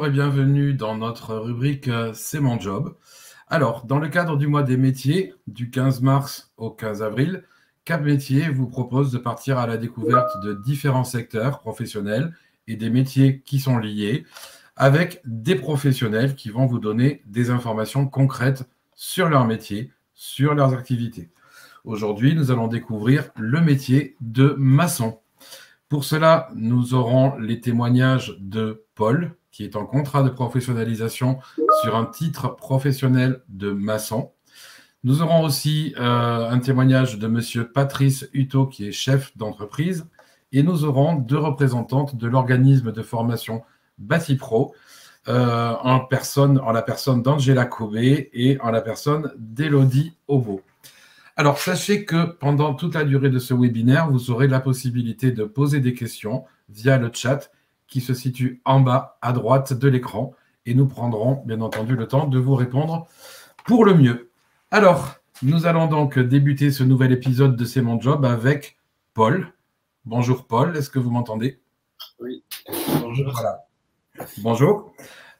bonjour et bienvenue dans notre rubrique C'est mon job. Alors, dans le cadre du mois des métiers, du 15 mars au 15 avril, Cap Métier vous propose de partir à la découverte de différents secteurs professionnels et des métiers qui sont liés, avec des professionnels qui vont vous donner des informations concrètes sur leur métier, sur leurs activités. Aujourd'hui, nous allons découvrir le métier de maçon. Pour cela, nous aurons les témoignages de Paul, qui est en contrat de professionnalisation sur un titre professionnel de maçon. Nous aurons aussi un témoignage de Monsieur Patrice Hutto, qui est chef d'entreprise. Et nous aurons deux représentantes de l'organisme de formation Batipro, en la personne d'Angela Cobé et en la personne d'Élodie Obo. Alors, sachez que pendant toute la durée de ce webinaire, vous aurez la possibilité de poser des questions via le chat qui se situe en bas à droite de l'écran et nous prendrons bien entendu le temps de vous répondre pour le mieux. Alors, nous allons donc débuter ce nouvel épisode de C'est mon job avec Paul. Bonjour Paul, est-ce que vous m'entendez? Oui, bonjour. Voilà. Bonjour.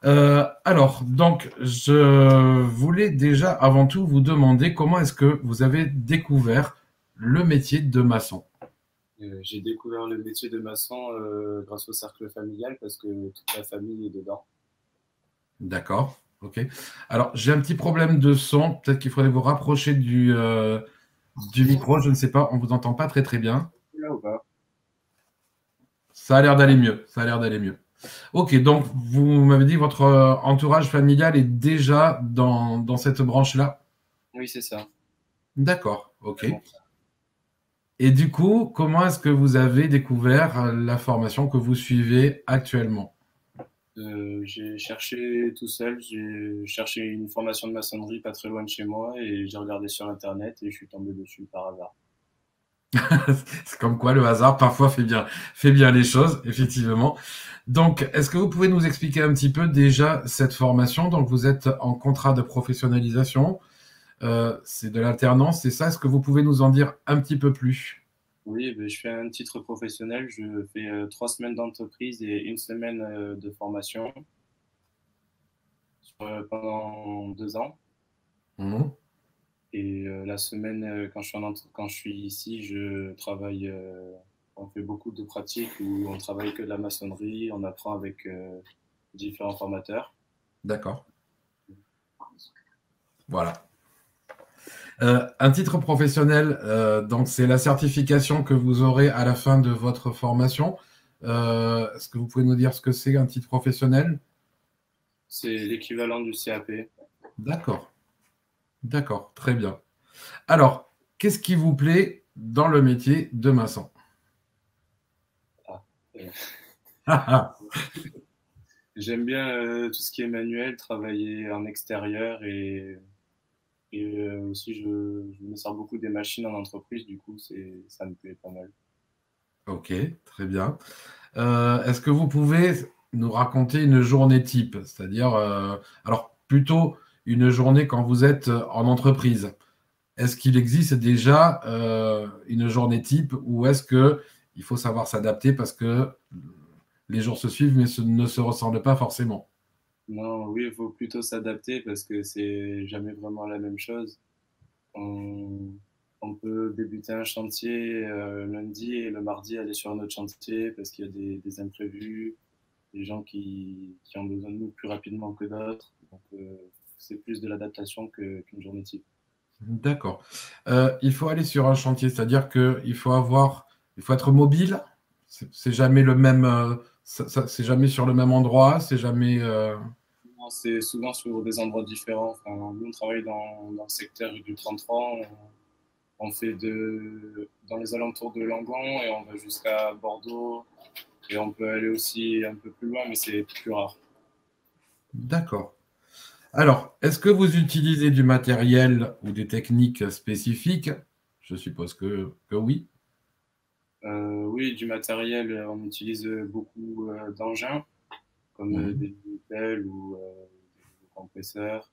Alors, donc, je voulais déjà avant tout vous demander comment est-ce que vous avez découvert le métier de maçon. J'ai découvert le métier de maçon grâce au cercle familial parce que toute la famille est dedans. D'accord, ok. Alors, j'ai un petit problème de son. Peut-être qu'il faudrait vous rapprocher du micro. Je ne sais pas, on vous entend pas très très bien. Là ou pas? Ça a l'air d'aller mieux. Ça a l'air d'aller mieux. Ok, donc vous m'avez dit que votre entourage familial est déjà dans cette branche-là. Oui, c'est ça. D'accord, ok. C'est bon. Et du coup, comment est-ce que vous avez découvert la formation que vous suivez actuellement? J'ai cherché tout seul, j'ai cherché une formation de maçonnerie pas très loin de chez moi et j'ai regardé sur Internet et je suis tombé dessus par hasard. C'est comme quoi le hasard parfois fait bien les choses, effectivement. Donc, est-ce que vous pouvez nous expliquer un petit peu déjà cette formation? Donc, vous êtes en contrat de professionnalisation, c'est de l'alternance, c'est ça? Est-ce que vous pouvez nous en dire un petit peu plus? Oui, ben, je fais un titre professionnel, je fais 3 semaines d'entreprise et une semaine de formation pendant 2 ans. Mhm. Et la semaine, quand je suis ici, je travaille. On fait beaucoup de pratiques où on travaille que de la maçonnerie, on apprend avec différents formateurs. D'accord. Voilà. Un titre professionnel, donc c'est la certification que vous aurez à la fin de votre formation. Est-ce que vous pouvez nous dire ce que c'est un titre professionnel? C'est l'équivalent du CAP. D'accord, d'accord, très bien. Alors, qu'est-ce qui vous plaît dans le métier de maçon? Ah. Euh, Ah, ah. J'aime bien tout ce qui est manuel, travailler en extérieur et aussi je me sers beaucoup des machines en entreprise, du coup ça me plaît pas mal. Ok, très bien. Est-ce que vous pouvez nous raconter une journée type? C'est-à-dire, alors plutôt une journée quand vous êtes en entreprise. Est-ce qu'il existe déjà une journée type ou est-ce que il faut savoir s'adapter parce que les jours se suivent mais ne se ressemblent pas forcément? Non, oui, il faut plutôt s'adapter parce que c'est jamais vraiment la même chose. On, on peut débuter un chantier lundi et le mardi aller sur un autre chantier parce qu'il y a des imprévus, des gens qui ont besoin de nous plus rapidement que d'autres. Donc, c'est plus de l'adaptation qu'une journée type. D'accord. Il faut aller sur un chantier, c'est-à-dire il faut être mobile. C'est jamais le même, c'est jamais sur le même endroit, c'est jamais. C'est souvent sur des endroits différents. Enfin, nous, on travaille dans le secteur du 33. On fait dans les alentours de Langon et on va jusqu'à Bordeaux. Et on peut aller aussi un peu plus loin, mais c'est plus rare. D'accord. Alors, est-ce que vous utilisez du matériel ou des techniques spécifiques? Je suppose que oui. Oui, du matériel, on utilise beaucoup d'engins, comme Mhm. des pelles ou des compresseurs.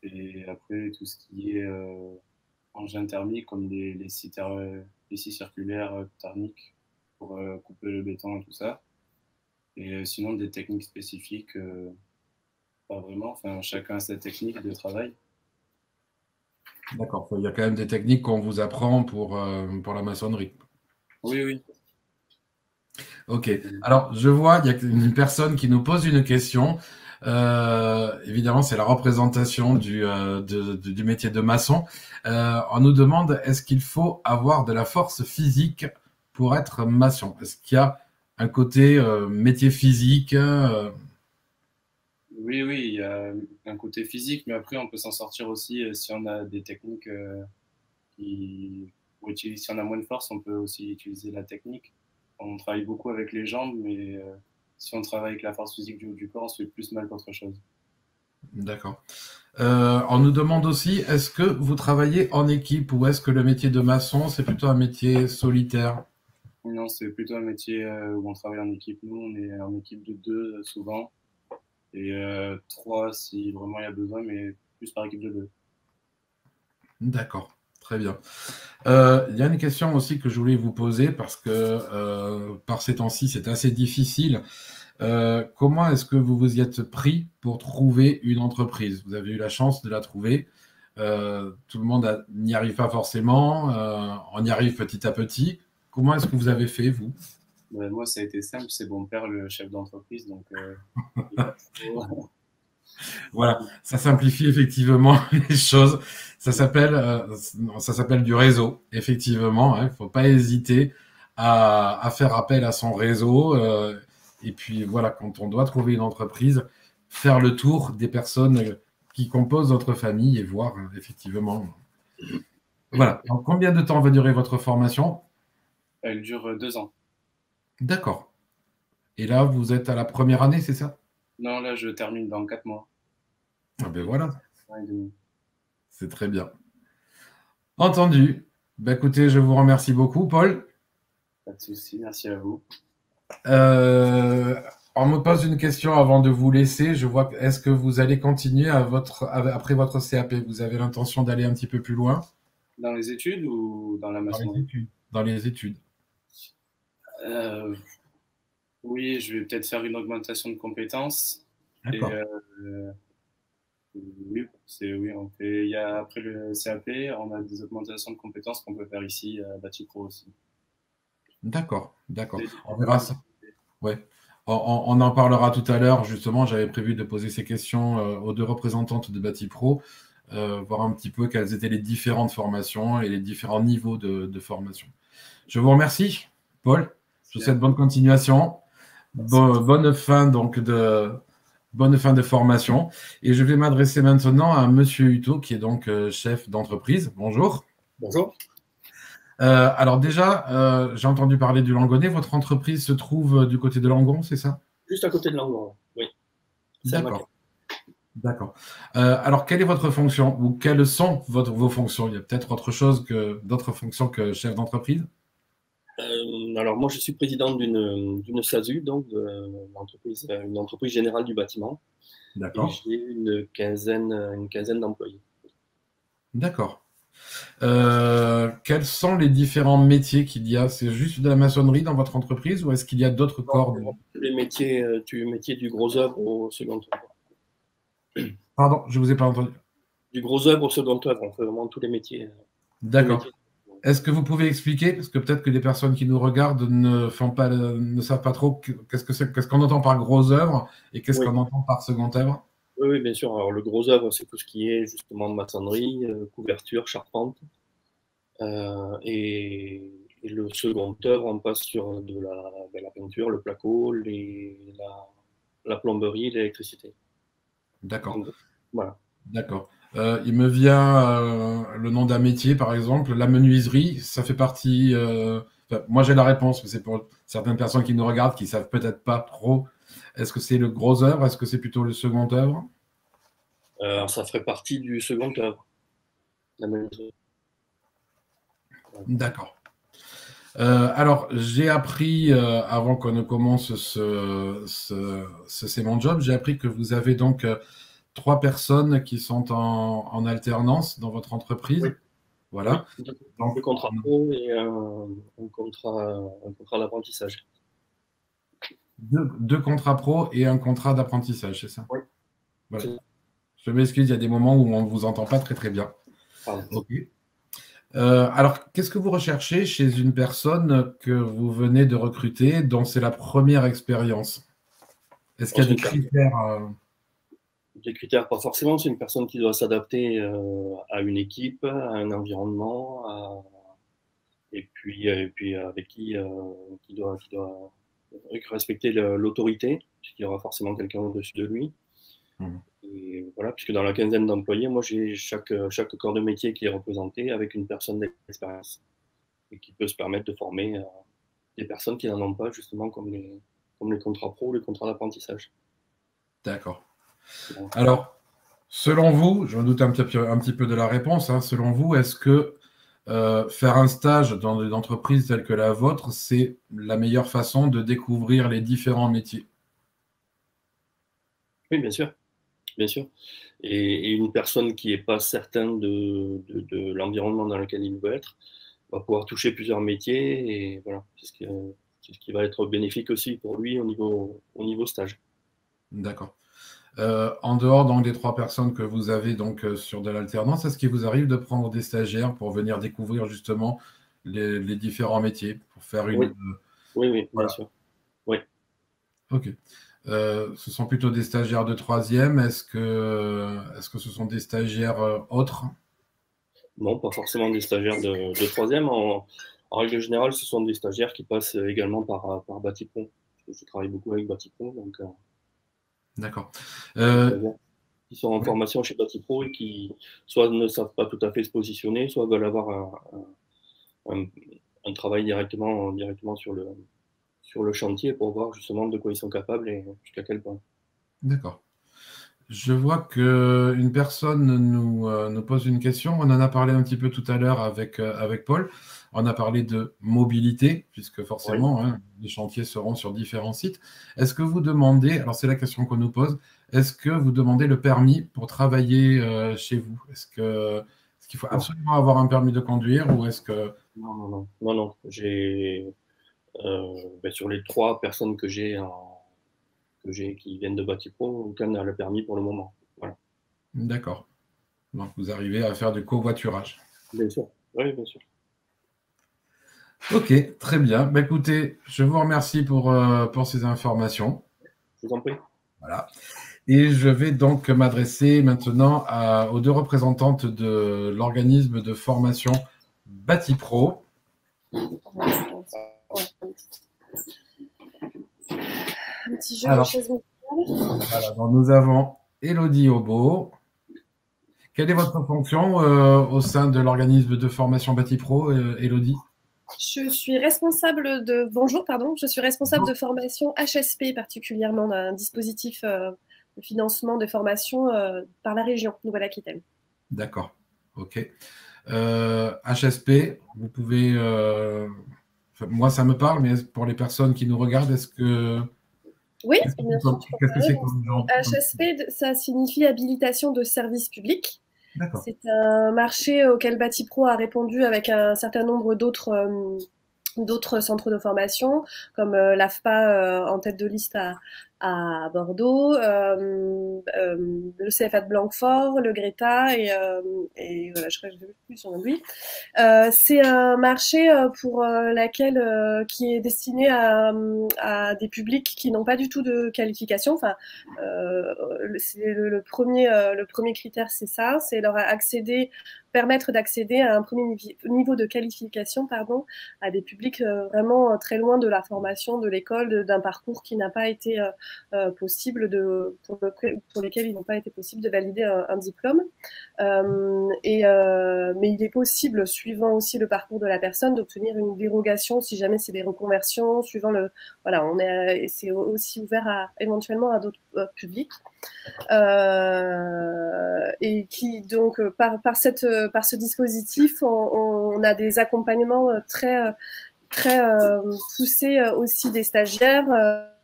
Et après, tout ce qui est engins thermiques, comme les scies circulaires thermiques pour couper le béton et tout ça. Et sinon, des techniques spécifiques, pas vraiment. Enfin, chacun a sa technique de travail. D'accord. Il y a quand même des techniques qu'on vous apprend pour la maçonnerie. Oui, oui. Ok. Alors, je vois, il y a une personne qui nous pose une question. Évidemment, c'est la représentation du métier de maçon. On nous demande, est-ce qu'il faut avoir de la force physique pour être maçon? Est-ce qu'il y a un côté métier physique Oui, oui, il y a un côté physique, mais après, on peut s'en sortir aussi si on a des techniques qui, si on a moins de force, on peut aussi utiliser la technique. On travaille beaucoup avec les jambes, mais si on travaille avec la force physique du haut du corps, on se fait plus mal qu'autre chose. D'accord. On nous demande aussi, est-ce que vous travaillez en équipe ou est-ce que le métier de maçon, c'est plutôt un métier solitaire? Non, c'est plutôt un métier où on travaille en équipe. Nous, on est en équipe de deux souvent, et trois si vraiment il y a besoin, mais plus par équipe de deux. D'accord, très bien. Il y a une question aussi que je voulais vous poser parce que par ces temps-ci, c'est assez difficile. Comment est-ce que vous vous y êtes pris pour trouver une entreprise? Vous avez eu la chance de la trouver. Tout le monde n'y arrive pas forcément. On y arrive petit à petit. Comment est-ce que vous avez fait, vous? Moi, ça a été simple, c'est mon père le chef d'entreprise, donc il a trop- Voilà, ça simplifie effectivement les choses. Ça s'appelle du réseau, effectivement. Il ne faut pas hésiter à faire appel à son réseau. Et puis voilà, quand on doit trouver une entreprise, faire le tour des personnes qui composent notre famille et voir effectivement. Voilà. Donc, combien de temps va durer votre formation? Elle dure 2 ans. D'accord. Et là, vous êtes à la première année, c'est ça? Non, là, je termine dans 4 mois. Ah ben voilà, 1 an et demi. c'est très bien. Entendu. Ben écoutez, je vous remercie beaucoup, Paul. Pas de souci, merci à vous. Euh, on me pose une question avant de vous laisser. Je vois, est-ce que vous allez continuer après votre CAP? Vous avez l'intention d'aller un petit peu plus loin Dans les études ou dans la dans les maçonnerie? études? Dans les études. Euh, oui, je vais peut-être faire une augmentation de compétences. Et D'accord. oui, oui, après le CAP, on a des augmentations de compétences qu'on peut faire ici à Batipro aussi. D'accord. D'accord. Des On verra diplômes. ça. Ouais. On en parlera tout à l'heure. Justement, j'avais prévu de poser ces questions aux deux représentantes de Batipro, voir un petit peu quelles étaient les différentes formations et les différents niveaux de formation. Je vous remercie, Paul. Je vous souhaite bonne continuation. Bonne fin bonne fin de formation. Et je vais m'adresser maintenant à Monsieur Hutto, qui est donc chef d'entreprise. Bonjour. Bonjour. Alors déjà, j'ai entendu parler du Langonnet. Votre entreprise se trouve du côté de Langon, c'est ça? Juste à côté de Langon, oui. D'accord. D'accord. Alors, quelle est votre fonction ou quelles sont vos fonctions? Il y a peut-être d'autres fonctions que chef d'entreprise? Alors moi, je suis président d'une SASU, donc une entreprise générale du bâtiment, et D'accord. j'ai une quinzaine d'employés. D'accord. Quels sont les différents métiers qu'il y a? C'est juste de la maçonnerie dans votre entreprise ou est-ce qu'il y a d'autres corps Les métiers, du métier du gros œuvre au second œuvre. Pardon, je ne vous ai pas entendu. Du gros œuvre au second œuvre, on fait vraiment tous les métiers. D'accord. Est-ce que vous pouvez expliquer, parce que peut-être que les personnes qui nous regardent ne savent pas trop qu'est-ce qu'on entend par gros œuvre et qu'est-ce Oui. qu'on entend par second œuvre? Oui, oui, bien sûr. Alors le gros œuvre, c'est tout ce qui est justement maçonnerie, couverture, charpente. Et le second œuvre, on passe sur la peinture, le placo, la plomberie, l'électricité. D'accord. Voilà. D'accord. Il me vient le nom d'un métier, par exemple, la menuiserie, ça fait partie. Enfin, moi, j'ai la réponse, mais c'est pour certaines personnes qui nous regardent qui savent peut-être pas trop. Est-ce que c'est le gros œuvre? Est-ce que c'est plutôt le second œuvre? Ça ferait partie du second œuvre, la menuiserie. D'accord. Alors, j'ai appris, avant qu'on ne commence C'est mon job, j'ai appris que vous avez donc 3 personnes qui sont en alternance dans votre entreprise. Oui. Voilà. Oui, Donc, deux contrats pro et un contrat d'apprentissage. deux contrats pro et un contrat d'apprentissage, c'est ça? Oui. Voilà. Je m'excuse, il y a des moments où on ne vous entend pas très très bien. Pardon. Ok. Alors, qu'est-ce que vous recherchez chez une personne que vous venez de recruter dont c'est la première expérience? Est-ce qu'il y a des critères? Des critères, pas forcément. C'est une personne qui doit s'adapter à une équipe, à un environnement, et puis avec qui doit respecter l'autorité, puisqu'il y aura forcément quelqu'un au-dessus de lui. Et voilà, puisque dans la quinzaine d'employés, moi j'ai chaque corps de métier qui est représenté avec une personne d'expérience et qui peut se permettre de former des personnes qui n'en ont pas, justement, comme les contrats pro ou les contrats d'apprentissage. D'accord. Alors, selon vous, je me doute un petit peu de la réponse, hein, selon vous, est-ce que faire un stage dans une entreprise telle que la vôtre, c'est la meilleure façon de découvrir les différents métiers? Oui, bien sûr. Bien sûr. Et une personne qui n'est pas certaine de l'environnement dans lequel il veut être va pouvoir toucher plusieurs métiers. Et voilà, c'est ce qui va être bénéfique aussi pour lui au niveau stage. D'accord. En dehors donc, des 3 personnes que vous avez donc, sur de l'alternance, est-ce qu'il vous arrive de prendre des stagiaires pour venir découvrir justement les différents métiers, pour faire Oui, une... oui, Voilà. bien sûr. Oui. Ok. Ce sont plutôt des stagiaires de 3e. Est-ce que ce sont des stagiaires autres? Non, pas forcément des stagiaires de 3e. En règle générale, ce sont des stagiaires qui passent également par Batipro. Je travaille beaucoup avec Batipro, donc D'accord. des stagiaires qui sont en formation chez Batipro et qui soit ne savent pas tout à fait se positionner, soit veulent avoir un travail directement sur le chantier pour voir justement de quoi ils sont capables et jusqu'à quel point. D'accord. Je vois qu'une personne nous pose une question. On en a parlé un petit peu tout à l'heure avec Paul. On a parlé de mobilité, puisque forcément, hein, les chantiers seront sur différents sites. Est-ce que vous demandez, alors c'est la question qu'on nous pose, est-ce que vous demandez le permis pour travailler chez vous? Est-ce qu'il faut absolument avoir un permis de conduire ou est-ce que... Non. Sur les 3 personnes que j'ai qui viennent de Batipro, aucun n'a le permis pour le moment. Voilà. D'accord. Donc vous arrivez à faire du covoiturage. Bien sûr. Oui, bien sûr. Ok, très bien. Bah, écoutez, je vous remercie pour ces informations. Je vous en prie. Voilà. Et je vais donc m'adresser maintenant aux 2 représentantes de l'organisme de formation Batipro. Un petit jeu de chaise musicale. Voilà, donc nous avons Élodie Aubeau. Quelle est votre fonction au sein de l'organisme de formation Batipro, Élodie? Je suis responsable de formation HSP, particulièrement d'un dispositif de financement de formation par la région Nouvelle-Aquitaine. D'accord, ok. HSP, vous pouvez... moi, ça me parle, mais pour les personnes qui nous regardent, est-ce que... Oui, bien sûr. Qu'est-ce que c'est comme genre? HSP, ça signifie habilitation de service public. D'accord. C'est un marché auquel Batipro a répondu avec un certain nombre d'autres centres de formation, comme l'AFPA en tête de liste à Bordeaux, le CFA de Blanquefort, le Greta, et voilà, je crois que je ne sais plus son nom de lui. C'est un marché qui est destiné à des publics qui n'ont pas du tout de qualification. Enfin, le premier critère, c'est ça, c'est permettre d'accéder à un premier niveau de qualification, à des publics vraiment très loin de la formation, de l'école, d'un parcours qui n'a pas été possible pour lesquels il n'a pas été possible de valider un diplôme. Mais il est possible, suivant aussi le parcours de la personne, d'obtenir une dérogation si jamais c'est des reconversions, c'est aussi ouvert éventuellement à d'autres publics. Et qui donc par ce dispositif, on a des accompagnements très poussés aussi des stagiaires,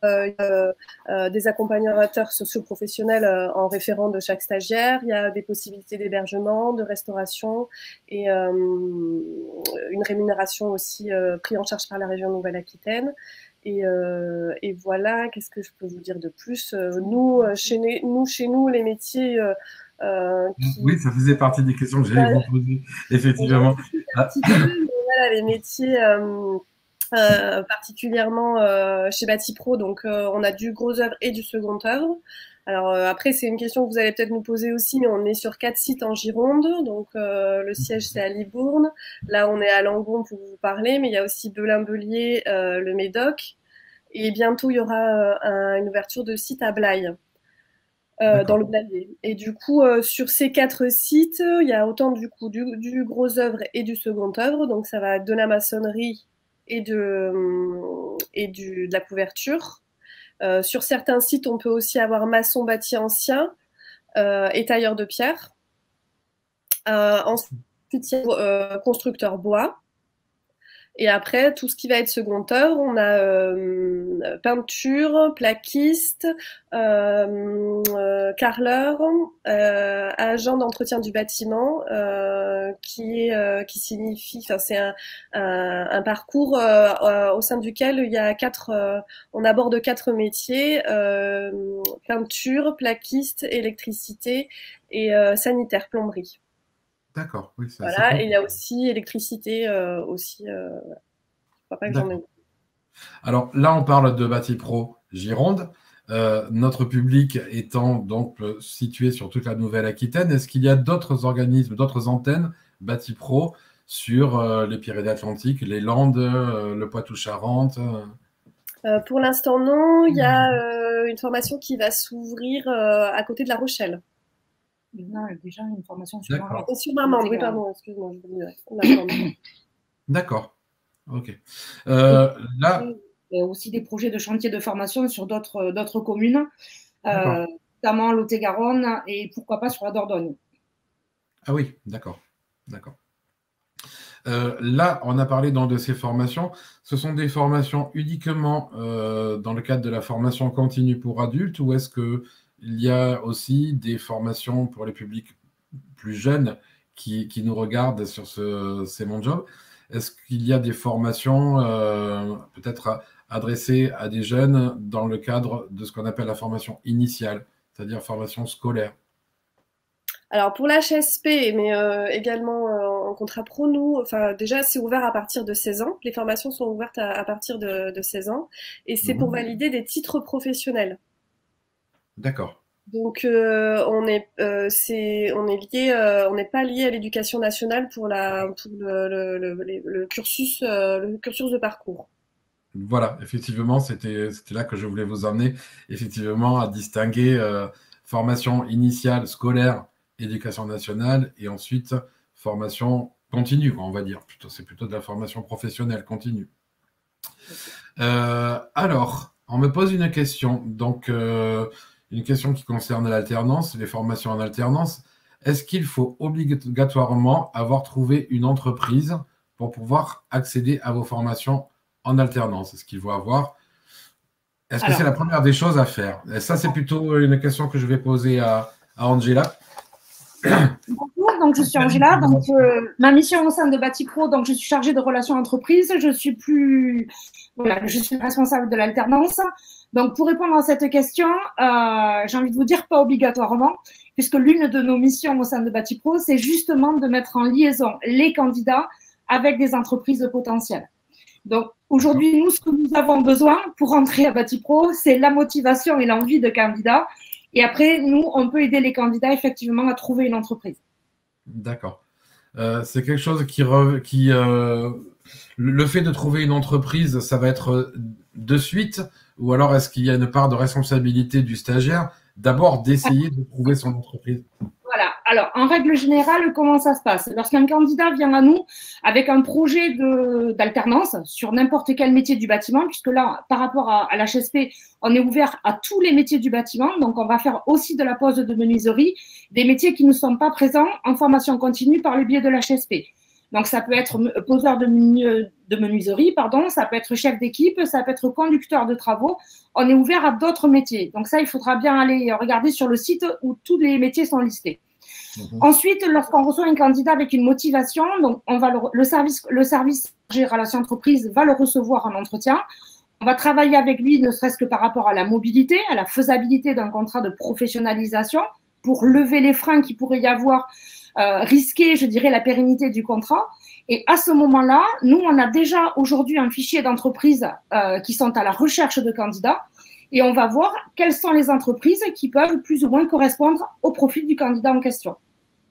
des accompagnateurs socioprofessionnels en référent de chaque stagiaire. Il y a des possibilités d'hébergement, de restauration et une rémunération aussi prise en charge par la région Nouvelle-Aquitaine. Et voilà, qu'est-ce que je peux vous dire de plus? Nous, chez nous, les métiers Oui, ça faisait partie des questions que j'allais vous poser, effectivement. Voilà, les métiers particulièrement chez Batipro, donc on a du gros œuvre et du second œuvre. Alors après, c'est une question que vous allez peut-être nous poser aussi, mais on est sur 4 sites en Gironde, donc le siège c'est à Libourne. Là, on est à Langon pour vous parler, mais il y a aussi Belin-Bellier, le Médoc, et bientôt il y aura une ouverture de site à Blaye. Dans le Blayais. Et du coup, sur ces 4 sites, il y a autant du coup du gros œuvre et du second œuvre. Donc ça va de la maçonnerie et de la couverture. Sur certains sites, on peut aussi avoir maçon bâti ancien et tailleur de pierre. Ensuite, il y a constructeur bois. Et après, tout ce qui va être second œuvre, on a peinture, plaquiste, carreleur, agent d'entretien du bâtiment, qui signifie, enfin c'est un parcours au sein duquel il y a on aborde 4 métiers, peinture, plaquiste, électricité et sanitaire, plomberie. D'accord, oui. Voilà, et il y a aussi électricité aussi. Je crois pas que j'en ai. Alors là, on parle de Batipro Gironde. Notre public étant donc situé sur toute la Nouvelle-Aquitaine, est-ce qu'il y a d'autres organismes, d'autres antennes Batipro sur les Pyrénées-Atlantiques, les Landes, le Poitou-Charentes? Pour l'instant, non. Il y a une formation qui va s'ouvrir à côté de La Rochelle. Non, déjà une formation sur Marmande. Sur Marmande, oui, pardon, excuse-moi. D'accord. Ok. Là. Il y a aussi des projets de chantier de formation sur d'autres communes, notamment Lot-et-Garonne et pourquoi pas sur la Dordogne. Ah oui, d'accord. D'accord. Là, on a parlé de ces formations. Ce sont des formations uniquement dans le cadre de la formation continue pour adultes ou est-ce qu'il y a aussi des formations pour les publics plus jeunes qui nous regardent sur C'est mon job? Est-ce qu'il y a des formations peut-être adressées à des jeunes dans le cadre de ce qu'on appelle la formation initiale, c'est-à-dire formation scolaire? Alors pour l'HSP, mais également en contrat pro, nous, enfin déjà c'est ouvert à partir de 16 ans. Les formations sont ouvertes à partir de 16 ans et c'est pour valider des titres professionnels. D'accord. Donc on est lié, on n'est pas lié à l'éducation nationale pour le cursus de parcours. Voilà, effectivement, c'était là que je voulais vous emmener, effectivement, à distinguer formation initiale, scolaire, éducation nationale, et ensuite formation continue, on va dire. C'est plutôt de la formation professionnelle continue. Alors, on me pose une question. Donc, une question qui concerne l'alternance, les formations en alternance. Est-ce qu'il faut obligatoirement avoir trouvé une entreprise pour pouvoir accéder à vos formations en alternance? Est-ce qu'il faut avoir... Est-ce que c'est la première des choses à faire? Et ça, c'est plutôt une question que je vais poser à Angela. Bonjour, donc je suis Angela. Donc, ma mission au sein de Batipro, donc je suis chargée de relations entreprises. Je suis responsable de l'alternance. Donc, pour répondre à cette question, j'ai envie de vous dire pas obligatoirement, puisque l'une de nos missions au sein de Batipro, c'est justement de mettre en liaison les candidats avec des entreprises potentielles. Donc, aujourd'hui, nous, ce que nous avons besoin pour rentrer à Batipro, c'est la motivation et l'envie de candidats. Et après, nous, on peut aider les candidats effectivement à trouver une entreprise. D'accord. C'est quelque chose le fait de trouver une entreprise, ça va être de suite, ou alors est-ce qu'il y a une part de responsabilité du stagiaire d'abord d'essayer de trouver son entreprise? Voilà. Alors, en règle générale, comment ça se passe? Lorsqu'un candidat vient à nous avec un projet d'alternance sur n'importe quel métier du bâtiment, puisque là, par rapport à l'HSP, on est ouvert à tous les métiers du bâtiment. Donc, on va faire aussi de la pose de menuiserie, des métiers qui ne sont pas présents en formation continue par le biais de l'HSP. Donc, ça peut être poseur de menuiserie, ça peut être chef d'équipe, ça peut être conducteur de travaux. On est ouvert à d'autres métiers. Donc, ça, il faudra bien aller regarder sur le site où tous les métiers sont listés. Ensuite, lorsqu'on reçoit un candidat avec une motivation, donc le service relations entreprises va le recevoir en entretien. On va travailler avec lui, ne serait-ce que par rapport à la mobilité, à la faisabilité d'un contrat de professionnalisation, pour lever les freins qu'il pourrait y avoir, risquer, je dirais, la pérennité du contrat. Et à ce moment-là, nous, on a déjà aujourd'hui un fichier d'entreprises qui sont à la recherche de candidats et on va voir quelles sont les entreprises qui peuvent plus ou moins correspondre au profil du candidat en question,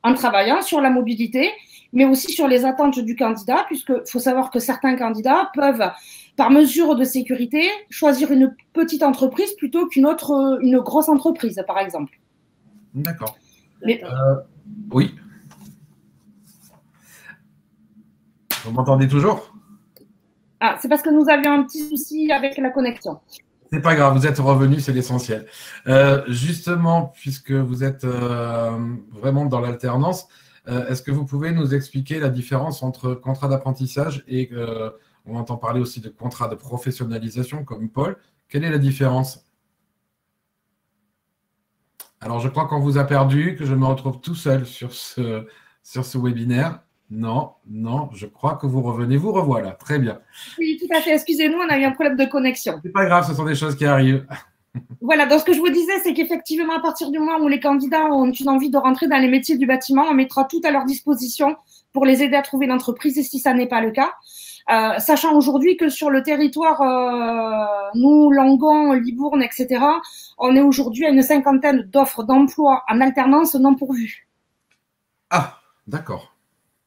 en travaillant sur la mobilité, mais aussi sur les attentes du candidat, puisqu'il faut savoir que certains candidats peuvent, par mesure de sécurité, choisir une petite entreprise plutôt une grosse entreprise, par exemple. D'accord. Mais, Oui. Vous m'entendez toujours? Ah, c'est parce que nous avions un petit souci avec la connexion. C'est pas grave, vous êtes revenu, c'est l'essentiel. Justement, puisque vous êtes vraiment dans l'alternance, est-ce que vous pouvez nous expliquer la différence entre contrat d'apprentissage et on entend parler aussi de contrat de professionnalisation comme Paul. Quelle est la différence? Alors, je crois qu'on vous a perdu, que je me retrouve tout seul sur ce webinaire. Non, non, je crois que vous revenez. Vous revoilà. Très bien. Oui, tout à fait. Excusez-nous, on a eu un problème de connexion. C'est pas grave, ce sont des choses qui arrivent. Voilà, donc ce que je vous disais, c'est qu'effectivement, à partir du moment où les candidats ont une envie de rentrer dans les métiers du bâtiment, on mettra tout à leur disposition pour les aider à trouver une entreprise, et si ça n'est pas le cas. Sachant aujourd'hui que sur le territoire, nous, Langon, Libourne, etc., on est aujourd'hui à une 50aine d'offres d'emploi en alternance non pourvues. Ah, d'accord.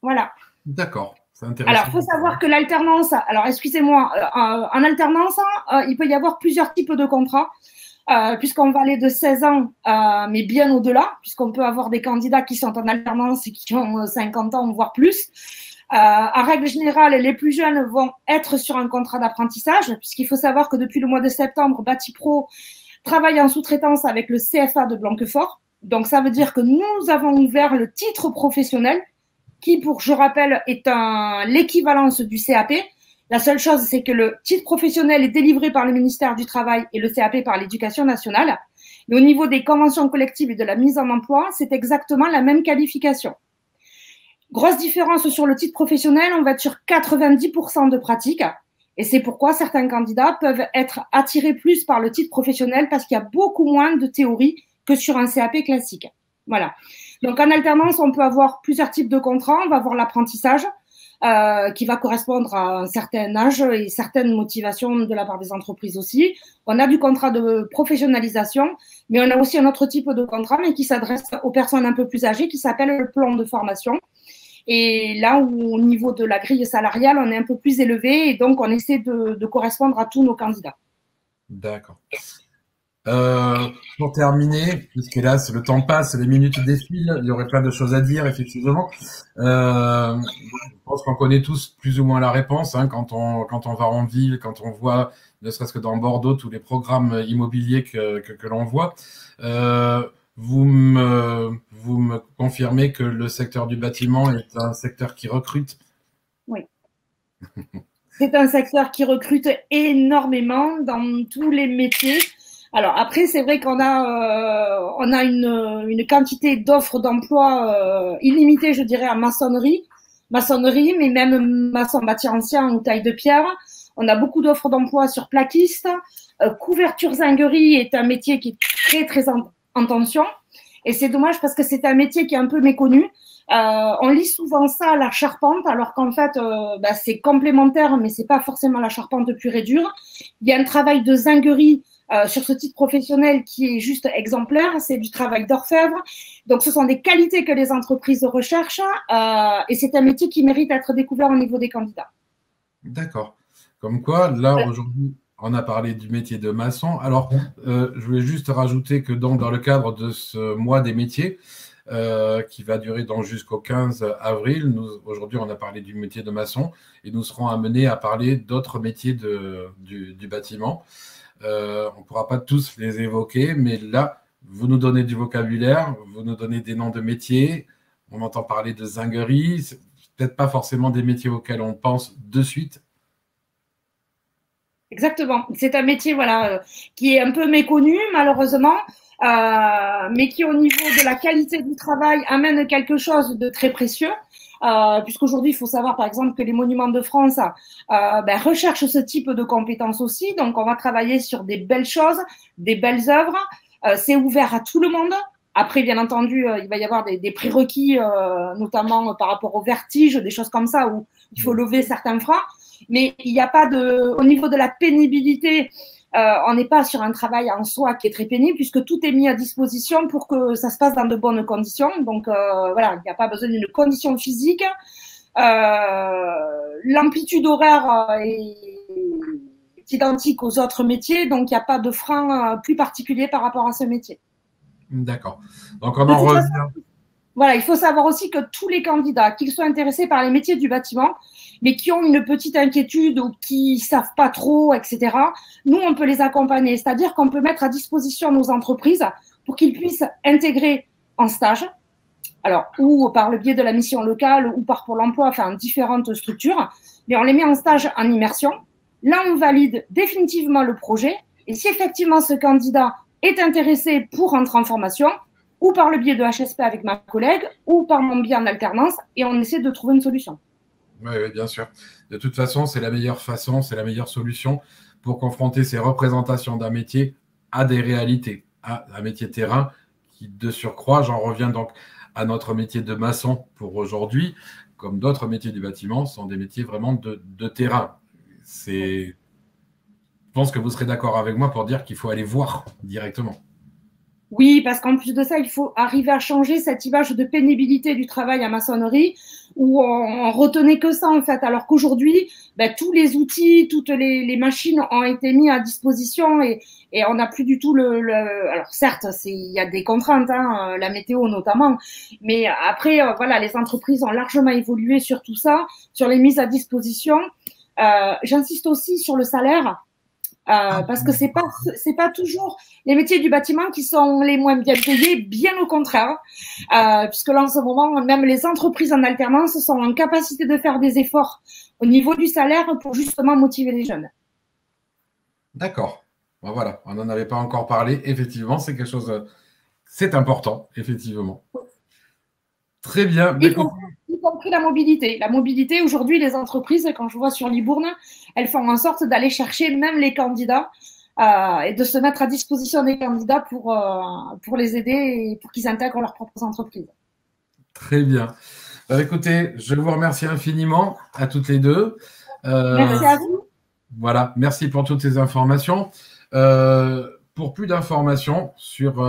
Voilà. D'accord. C'est intéressant. Alors, il faut savoir que l'alternance, alors excusez-moi, en alternance, il peut y avoir plusieurs types de contrats, puisqu'on va aller de 16 ans, mais bien au-delà, puisqu'on peut avoir des candidats qui sont en alternance et qui ont 50 ans, voire plus. En règle générale, les plus jeunes vont être sur un contrat d'apprentissage, puisqu'il faut savoir que depuis le mois de septembre, Batipro travaille en sous-traitance avec le CFA de Blanquefort. Donc, ça veut dire que nous avons ouvert le titre professionnel qui, je rappelle, est l'équivalence du CAP. La seule chose, c'est que le titre professionnel est délivré par le ministère du Travail et le CAP par l'Éducation nationale. Mais au niveau des conventions collectives et de la mise en emploi, c'est exactement la même qualification. Grosse différence sur le titre professionnel, on va être sur 90% de pratique. Et c'est pourquoi certains candidats peuvent être attirés plus par le titre professionnel parce qu'il y a beaucoup moins de théorie que sur un CAP classique. Voilà. Donc, en alternance, on peut avoir plusieurs types de contrats. On va avoir l'apprentissage qui va correspondre à un certain âge et certaines motivations de la part des entreprises aussi. On a du contrat de professionnalisation, mais on a aussi un autre type de contrat, mais qui s'adresse aux personnes un peu plus âgées, qui s'appelle le plan de formation. Et là où, au niveau de la grille salariale, on est un peu plus élevé et donc on essaie de correspondre à tous nos candidats. D'accord. Pour terminer, puisque là, le temps passe, les minutes défilent, il y aurait plein de choses à dire, effectivement. Je pense qu'on connaît tous plus ou moins la réponse, hein, quand on va en ville, quand on voit, ne serait-ce que dans Bordeaux, tous les programmes immobiliers que l'on voit. Vous me confirmez que le secteur du bâtiment est un secteur qui recrute? Oui. C'est un secteur qui recrute énormément dans tous les métiers. Alors après, c'est vrai qu'on a une quantité d'offres d'emploi illimitée, je dirais, en maçonnerie, mais même maçon bâti ancien ou taille de pierre. On a beaucoup d'offres d'emploi sur plaquiste. Couverture zinguerie est un métier qui est très, très en tension. Et c'est dommage parce que c'est un métier qui est un peu méconnu. On lit souvent ça à la charpente, alors qu'en fait, c'est complémentaire, mais c'est pas forcément la charpente pure et dure. Il y a un travail de zinguerie sur ce titre professionnel qui est juste exemplaire. C'est du travail d'orfèvre. Donc, ce sont des qualités que les entreprises recherchent et c'est un métier qui mérite d'être découvert au niveau des candidats. D'accord. Comme quoi, là, aujourd'hui, on a parlé du métier de maçon. Alors, je voulais juste rajouter que dans le cadre de ce mois des métiers, qui va durer jusqu'au 15 avril, aujourd'hui, on a parlé du métier de maçon et nous serons amenés à parler d'autres métiers du bâtiment. On ne pourra pas tous les évoquer, mais là, vous nous donnez du vocabulaire, vous nous donnez des noms de métiers, on entend parler de zinguerie, c'est peut-être pas forcément des métiers auxquels on pense de suite. Exactement. C'est un métier qui est un peu méconnu, malheureusement. mais qui, au niveau de la qualité du travail, amène quelque chose de très précieux. Puisqu'aujourd'hui, il faut savoir, par exemple, que les Monuments de France recherchent ce type de compétences aussi. Donc, on va travailler sur des belles choses, des belles œuvres. C'est ouvert à tout le monde. Après, bien entendu, il va y avoir des prérequis, notamment par rapport au vertige, des choses comme ça, où il faut lever certains freins. Mais il n'y a pas au niveau de la pénibilité, on n'est pas sur un travail en soi qui est très pénible, puisque tout est mis à disposition pour que ça se passe dans de bonnes conditions. Donc, voilà, il n'y a pas besoin d'une condition physique. L'amplitude horaire est identique aux autres métiers, donc il n'y a pas de frein plus particulier par rapport à ce métier. D'accord. Donc, on en revient. Voilà, il faut savoir aussi que tous les candidats, qu'ils soient intéressés par les métiers du bâtiment, mais qui ont une petite inquiétude ou qui ne savent pas trop, etc., nous, on peut les accompagner. C'est-à-dire qu'on peut mettre à disposition nos entreprises pour qu'ils puissent intégrer en stage, alors, ou par le biais de la mission locale ou par Pôle emploi, enfin, différentes structures, mais on les met en stage en immersion. Là, on valide définitivement le projet. Et si effectivement ce candidat est intéressé pour rentrer en formation, ou par le biais de HSP avec ma collègue, ou par mon biais en alternance, et on essaie de trouver une solution. Oui, bien sûr. De toute façon, c'est la meilleure façon, c'est la meilleure solution pour confronter ces représentations d'un métier à des réalités, à un métier terrain qui, de surcroît, j'en reviens donc à notre métier de maçon pour aujourd'hui, comme d'autres métiers du bâtiment, sont des métiers vraiment de terrain. Je pense que vous serez d'accord avec moi pour dire qu'il faut aller voir directement. Oui, parce qu'en plus de ça, il faut arriver à changer cette image de pénibilité du travail à maçonnerie où on retenait que ça en fait, alors qu'aujourd'hui, tous les outils, toutes les machines ont été mis à disposition et on n'a plus du tout alors certes, il y a des contraintes, hein, la météo notamment, mais après, voilà, les entreprises ont largement évolué sur tout ça, sur les mises à disposition. J'insiste aussi sur le salaire. Parce que c'est pas toujours les métiers du bâtiment qui sont les moins bien payés, bien au contraire, puisque là en ce moment même les entreprises en alternance sont en capacité de faire des efforts au niveau du salaire pour justement motiver les jeunes. D'accord. Ben voilà, on n'en avait pas encore parlé. Effectivement, c'est quelque chose, c'est important, effectivement. Très bien. Y compris la mobilité. La mobilité, aujourd'hui, les entreprises, quand je vois sur Libourne, elles font en sorte d'aller chercher même les candidats et de se mettre à disposition des candidats pour les aider et pour qu'ils intègrent leurs propres entreprises. Très bien. Écoutez, je vous remercie infiniment à toutes les deux. Merci à vous. Voilà, merci pour toutes ces informations. Pour plus d'informations sur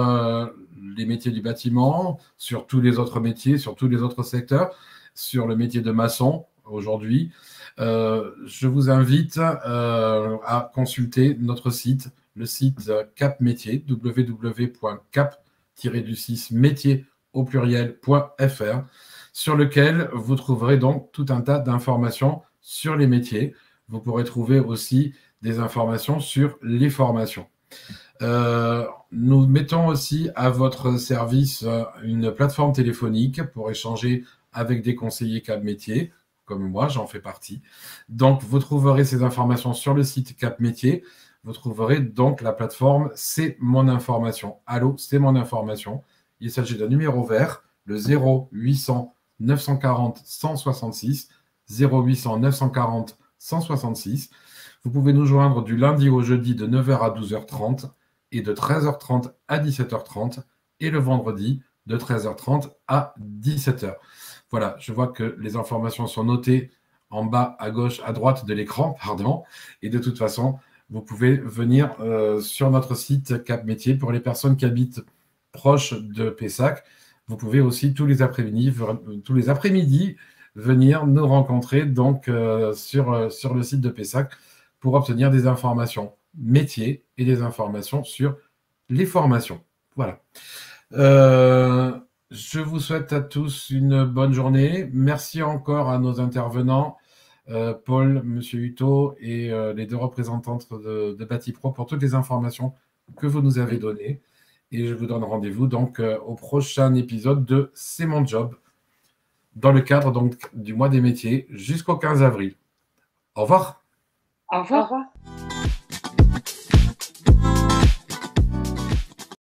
les métiers du bâtiment, sur tous les autres métiers, sur tous les autres secteurs, sur le métier de maçon aujourd'hui, je vous invite à consulter notre site, le site Cap Métier, www.cap-métier au pluriel.fr, sur lequel vous trouverez donc tout un tas d'informations sur les métiers. Vous pourrez trouver aussi des informations sur les formations. Nous mettons aussi à votre service une plateforme téléphonique pour échanger avec des conseillers Cap Métier, comme moi, j'en fais partie. Donc, vous trouverez ces informations sur le site Cap Métier. Vous trouverez donc la plateforme C'est mon information. Allô, c'est mon information. Il s'agit d'un numéro vert, le 0800 940 166, 0800 940 166. Vous pouvez nous joindre du lundi au jeudi de 9h à 12h30 et de 13h30 à 17h30 et le vendredi de 13h30 à 17h. Voilà, je vois que les informations sont notées en bas à gauche, à droite de l'écran, pardon. Et de toute façon, vous pouvez venir sur notre site Cap Métier pour les personnes qui habitent proche de Pessac. Vous pouvez aussi tous les après-midi venir nous rencontrer donc sur le site de Pessac pour obtenir des informations métiers et des informations sur les formations. Voilà. Je vous souhaite à tous une bonne journée. Merci encore à nos intervenants, Paul, M. Hutto et les deux représentantes de Bâtipro pour toutes les informations que vous nous avez données. Et je vous donne rendez-vous donc au prochain épisode de C'est mon job, dans le cadre donc du mois des métiers jusqu'au 15 avril. Au revoir. Au revoir.